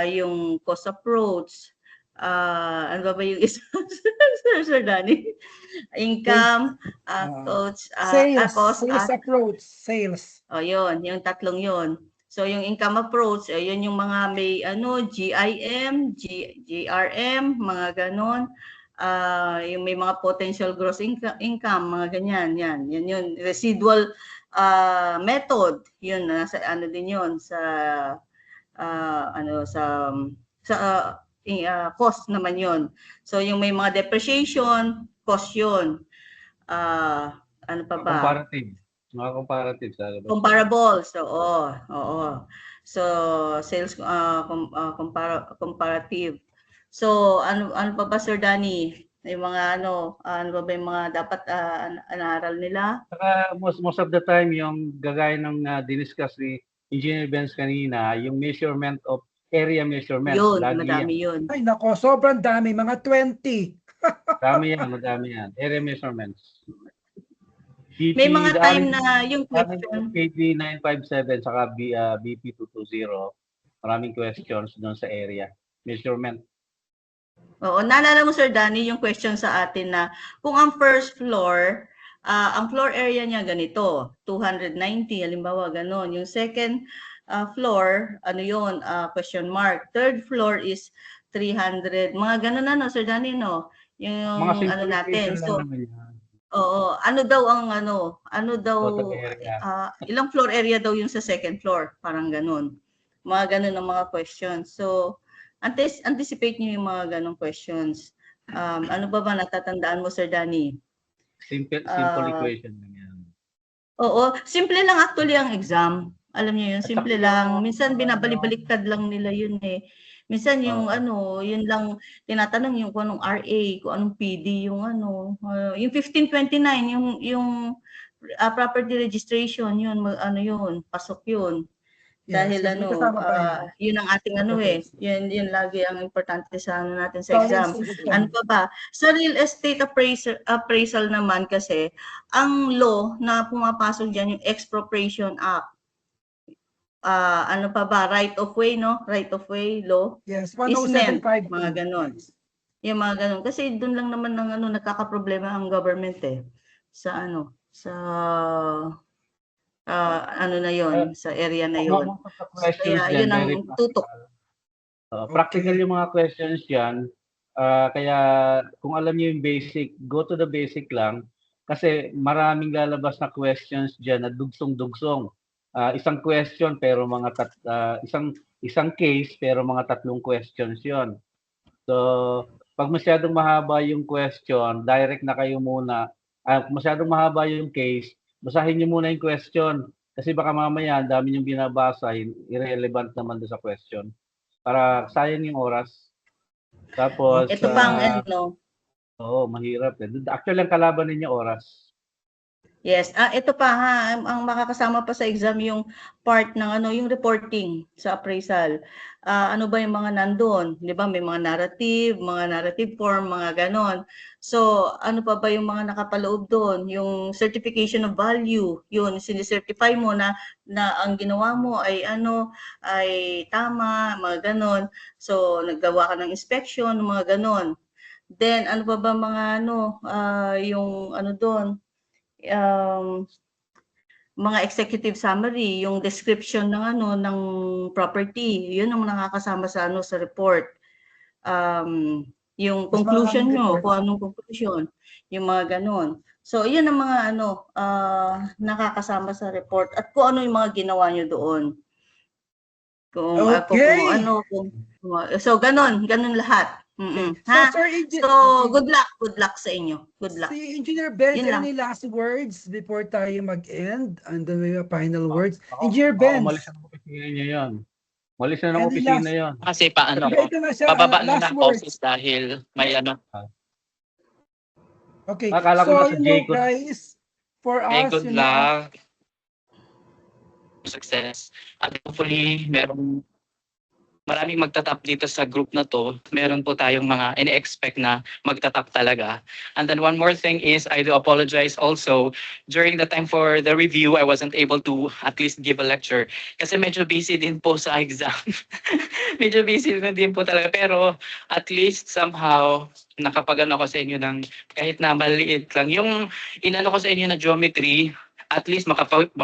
yung cost approach, ano ba yung isa? Sir Danny? Income, cost, Sales cost, approach. Sales. o yun, yung tatlong yun. So yung income approach, yun yung mga may GIM, GRM, mga ganon. Yung may mga potential gross income, mga ganyan, yan. Yan yun, residual method, yun, nasa ano din yun, sa cost naman yun. So yung may mga depreciation, cost yun. Ano pa ba? Comparative. Mga comparative sa labas. Comparables, oo. So sales comparative. So ano pa ba, Sir Danny? Yung mga ano ba yung mga dapat anaral nila? Saka most of the time, yung gagaya ng diniscuss ni Engineer Benz kanina, yung measurement of area measurement. Yun, lagi madami yan. yun. Ay nako, sobrang dami. Mga 20. Madami yan. Area measurements. May mga time na yung question. KD 957 saka BP 220, maraming questions doon sa area measurement. Oo, naalala mo, Sir Danny, yung question sa atin na kung ang first floor, ang floor area niya ganito, 290, halimbawa ganon. Yung second floor, ano yun, question mark. Third floor is 300, mga ganon na, no, Sir Danny, no? Yung Mga ano natin. simplification So, lang naman yan. oo, ano daw Total area. ilang floor area daw yung sa second floor, parang ganon. Mga ganon ang mga questions. So, anticipate niyo yung mga ganong questions. Ano ba natatandaan mo, Sir Danny? Simple equation lang yan. Oo, simple lang actually ang exam. Alam niyo yun, simple lang. Minsan binabalik-baliktad lang nila yun eh. Minsan yung yun lang tinatanong yung kung anong RA, kung anong PD, yung yung 1529, yung property registration, yun yun, pasok yun. Dahil Yes, kasama pa yun ang ating yun lagi ang importante sa natin sa exam. Ano pa ba? Sa real estate appraisal naman kasi, ang law na pumapasok diyan yung Expropriation Act. Ano pa ba? Right of way, no? Right of way law. Yes, Easement, 107.5. mga ganon. Yung mga ganon. Kasi doon lang naman ng nagkakaproblema ang government sa na yon, sa area na yon. Kaya yun ang tutok. Practical yung mga questions yan. Kaya kung alam niyo yung basic, go to the basic lang. Kasi maraming lalabas na questions dyan na dugsong-dugsong. Isang question pero isang case pero mga 3 questions yon. So, pag masyadong mahaba yung question, direct na kayo muna. Masyadong mahaba yung case, basahin niyo muna yung question. Kasi baka mamaya, ang dami yung binabasa, irrelevant naman doon sa question. Para sayang yung oras. Tapos, ito pang mahirap. Actually, ang kalaban ninyo oras. Yes, ito pa ang makakasama pa sa exam yung part ng yung reporting sa appraisal. Ano ba yung mga nandoon? 'Di ba? May mga narrative form, mga ganon. So, ano pa ba yung mga nakapaloob doon? Yung certification of value, yun sinicertify mo na ang ginawa mo ay ay tama, mga ganon. So, naggawa ka ng inspection, mga ganon. Then ano pa ba mga yung doon? mga executive summary, yung description ng ano ng property, yun ang nakakasama sa ano sa report. Yung Mas conclusion maraming nyo, report. kung anong conclusion, yung mga ganon. So, yun ang mga ano, nakakasama sa report at kung ano yung mga ginawa nyo doon. Kung Okay. so ganon lahat. Okay. So, Ha? Sir So, okay. good luck sa inyo. Good luck. Si Engineer Benz, Yun lang. any last words before tayo mag-end? And then may final words. Ako, Engineer umalis Benz, na ng opisina niya yun. Umalis na ng any opisina last, yun. Kasi paano ko, ito na siya, bababa na last ng words. office dahil may ano. Okay, Akala ko so nasa you know Jaycon. guys, for Okay, us, good luck. Success. At hopefully, maraming magtatap dito sa group na to. Meron po tayong mga in-expect na magtatap talaga. And then one more thing is, I do apologize also. During the time for the review, I wasn't able to at least give a lecture. Kasi medyo busy din po sa exam. Medyo busy din po talaga. Pero at least somehow, nakapagano ko sa inyo ng kahit na maliit lang. Yung inano ko sa inyo na geometry, at least maka 20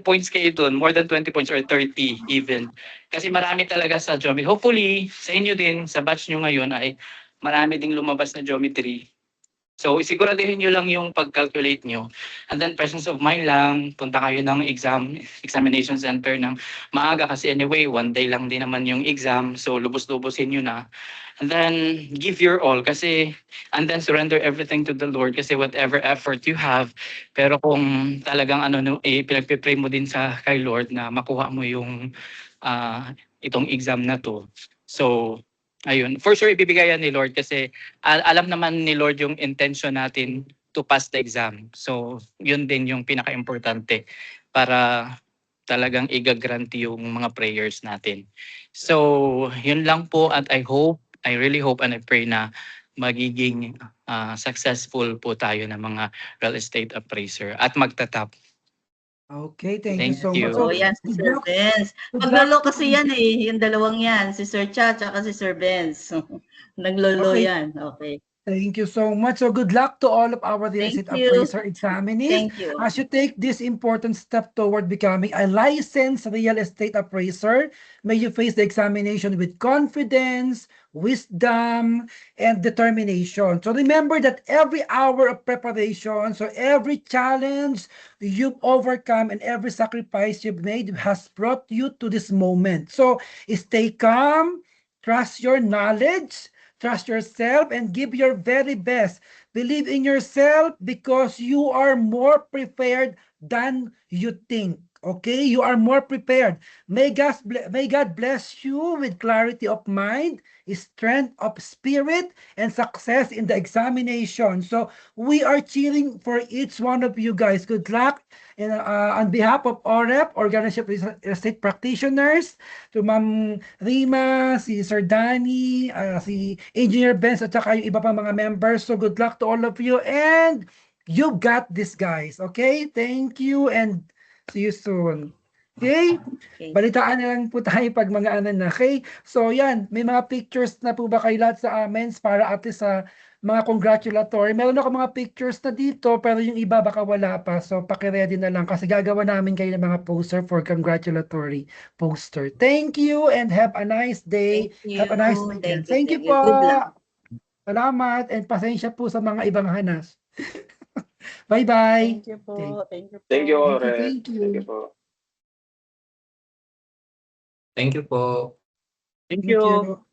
points kayo dun, more than 20 points or 30 even. Kasi marami talaga sa geometry. Hopefully, sa inyo din, sa batch nyo ngayon ay marami ding lumabas na geometry. So, isiguraduhin nyo lang yung pag-calculate nyo. And then, presence of mind lang, punta kayo ng examination center ng maaga kasi anyway, one day lang din naman yung exam. So, lubos-lubosin nyo na. And then, give your all kasi, and then surrender everything to the Lord kasi whatever effort you have, pero kung talagang pinagpipray mo din sa kay Lord na makuha mo yung itong exam na to. So, ayun. For sure, ibibigay yan ni Lord kasi alam naman ni Lord yung intention natin to pass the exam. So, yun din yung pinaka-importante para talagang i-grant yung mga prayers natin. So, yun lang po at I really hope and I pray na magiging successful po tayo ng mga real estate appraiser at magtatap. Okay, thank you Thank so you. much. So, So, yan si good Sir luck. Benz. Good Paglolo luck. kasi yan yung dalawang yan, si Sir Cha at si Sir Benz. Naglolo Okay. yan. Okay. Thank you so much. So good luck to all of our real Thank estate you. appraiser examinees. Thank you. As you take this important step toward becoming a licensed real estate appraiser, may you face the examination with confidence, wisdom, and determination. So remember that every hour of preparation, so every challenge you've overcome and every sacrifice you've made has brought you to this moment. So stay calm, trust your knowledge, trust yourself, and give your very best. Believe in yourself because you are more prepared than you think. Okay, you are more prepared. May God bless you with clarity of mind, strength of spirit, and success in the examination. So we are cheering for each one of you guys. Good luck. And on behalf of OREP, Organization of Real Estate Practitioners, to Ma'am Rima, si Sir Danny, si Engineer Benz, at saka yung iba pang mga members. So good luck to all of you and you got this, guys. Okay? Thank you and see you soon. Okay? Okay. Balitaan na lang po tayo pag mga ano na. Okay? So yan, may mga pictures na po ba kayo lahat sa amens para at least sa mga congratulatory. Meron ako mga pictures na dito pero yung iba baka wala pa. So paki-ready na lang kasi gagawa namin kayo ng mga poster for congratulatory poster. Thank you and have a nice day. Thank you. Have a nice weekend. Thank you po. Good luck. Salamat and pasensya po sa mga ibang hanas. Bye-bye. Thank you po. Thank you po. Thank you, Ore. Thank you. Thank you po. Thank you po. Thank Thank you. you.